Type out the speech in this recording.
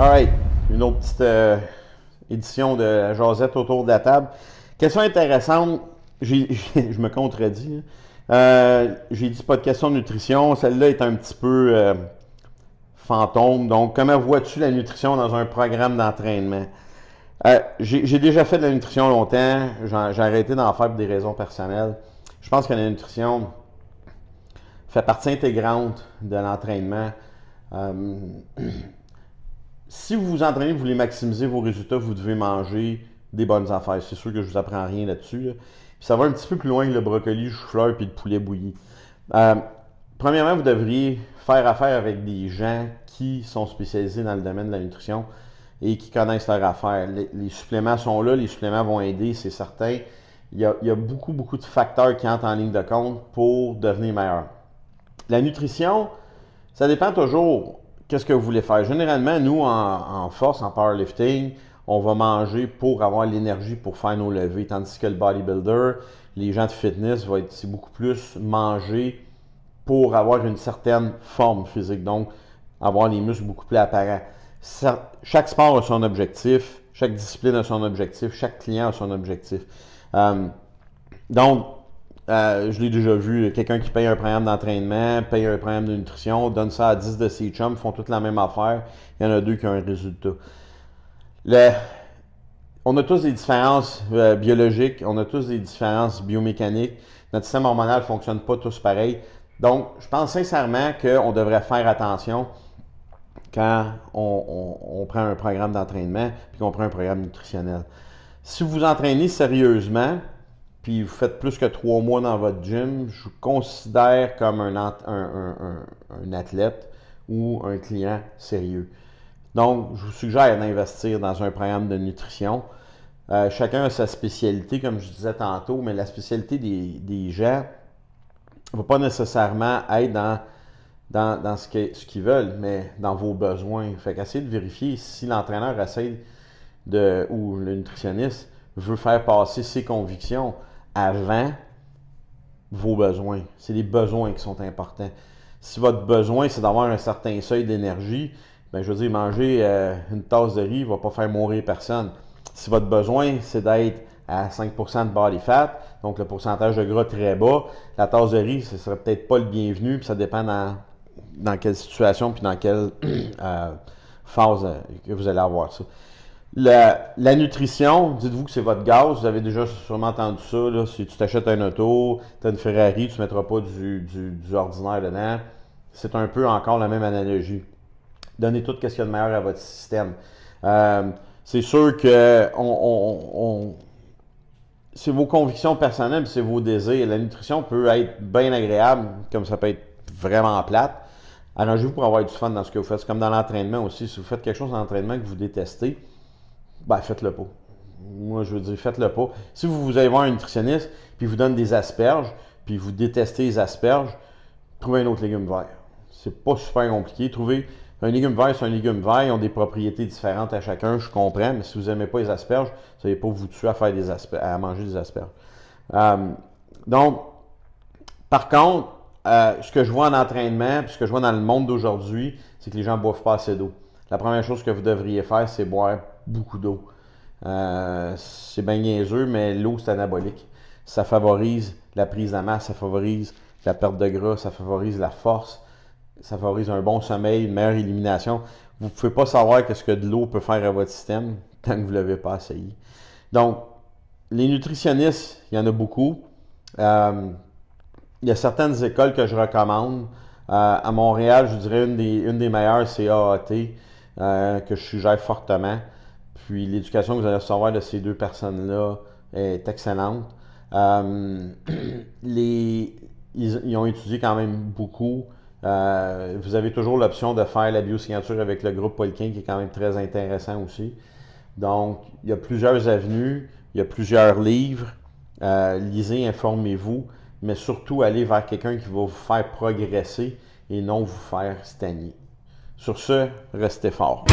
Alright, une autre petite édition de la Josette autour de la table. Question intéressante, je me contredis. J'ai dit pas de question de nutrition, celle-là est un petit peu fantôme. Donc, comment vois-tu la nutrition dans un programme d'entraînement? J'ai déjà fait de la nutrition longtemps, j'ai arrêté d'en faire pour des raisons personnelles. Je pense que la nutrition fait partie intégrante de l'entraînement. Si vous vous entraînez, vous voulez maximiser vos résultats, vous devez manger des bonnes affaires. C'est sûr que je vous apprends rien là-dessus. Là. Puis ça va un petit peu plus loin que le brocoli, le chou-fleur et le poulet bouilli. Premièrement, vous devriez faire affaire avec des gens qui sont spécialisés dans le domaine de la nutrition et qui connaissent leur affaire. Les suppléments sont là, les suppléments vont aider, c'est certain. Il y a beaucoup de facteurs qui entrent en ligne de compte pour devenir meilleur. La nutrition, ça dépend toujours qu'est-ce que vous voulez faire. Généralement, nous, en force, en powerlifting, on va manger pour avoir l'énergie pour faire nos levées, tandis que le bodybuilder, les gens de fitness, c'est beaucoup plus manger pour avoir une certaine forme physique, donc avoir les muscles beaucoup plus apparents. Chaque sport a son objectif, chaque discipline a son objectif, chaque client a son objectif. Je l'ai déjà vu, quelqu'un qui paye un programme d'entraînement, paye un programme de nutrition, donne ça à 10 de ses chums, font toutes la même affaire, il y en a 2 qui ont un résultat. On a tous des différences biologiques, on a tous des différences biomécaniques, notre système hormonal ne fonctionne pas tous pareil. Donc, je pense sincèrement qu'on devrait faire attention quand on prend un programme d'entraînement et qu'on prend un programme nutritionnel. Si vous vous entraînez sérieusement, puis vous faites plus que 3 mois dans votre gym, je vous considère comme un athlète ou un client sérieux. Donc, je vous suggère d'investir dans un programme de nutrition. Chacun a sa spécialité, comme je disais tantôt, mais la spécialité des gens ne va pas nécessairement être dans ce qu'ils veulent, mais dans vos besoins. Fait qu'essayez de vérifier si l'entraîneur ou le nutritionniste veut faire passer ses convictions avant vos besoins. C'est les besoins qui sont importants. Si votre besoin, c'est d'avoir un certain seuil d'énergie, bien, je veux dire, manger une tasse de riz ne va pas faire mourir personne. Si votre besoin, c'est d'être à 5% de body fat, donc le pourcentage de gras très bas, la tasse de riz, ce ne serait peut-être pas le bienvenu, puis ça dépend dans quelle situation, puis dans quelle phase que vous allez avoir ça. La nutrition, dites-vous que c'est votre gaz, vous avez déjà sûrement entendu ça, là, si tu t'achètes un auto, tu as une Ferrari, tu ne mettras pas du ordinaire dedans. C'est un peu encore la même analogie. Donnez tout ce qu'il y a de meilleur à votre système. C'est sûr que c'est vos convictions personnelles, c'est vos désirs. La nutrition peut être bien agréable, comme ça peut être vraiment plate. Arrangez-vous pour avoir du fun dans ce que vous faites. C'est comme dans l'entraînement aussi. Si vous faites quelque chose dans l'entraînement que vous détestez, ben faites-le pas. Moi, je veux dire, faites-le pas. Si vous allez voir un nutritionniste, puis il vous donne des asperges, puis vous détestez les asperges, trouvez un autre légume vert. C'est pas super compliqué. Trouvez un légume vert, c'est un légume vert. Ils ont des propriétés différentes à chacun, je comprends, mais si vous n'aimez pas les asperges, vous n'allez pas vous tuer à manger des asperges. Donc, par contre, ce que je vois en entraînement, puis ce que je vois dans le monde d'aujourd'hui, c'est que les gens ne boivent pas assez d'eau. La première chose que vous devriez faire, c'est boire beaucoup d'eau. C'est bien niaiseux, mais l'eau, c'est anabolique. Ça favorise la prise de masse, ça favorise la perte de gras, ça favorise la force, ça favorise un bon sommeil, une meilleure élimination. Vous ne pouvez pas savoir ce que de l'eau peut faire à votre système tant que vous ne l'avez pas essayé. Donc, les nutritionnistes, il y en a beaucoup. Il y a certaines écoles que je recommande. À Montréal, je dirais une des meilleures, c'est AAT, que je suggère fortement. Puis l'éducation que vous allez recevoir de ces 2 personnes-là est excellente. Ils ont étudié quand même beaucoup. Vous avez toujours l'option de faire la biosignature avec le groupe Polkin, qui est quand même très intéressant aussi. Donc, il y a plusieurs avenues, il y a plusieurs livres. Lisez, informez-vous, mais surtout allez vers quelqu'un qui va vous faire progresser et non vous faire stagner. Sur ce, restez fort.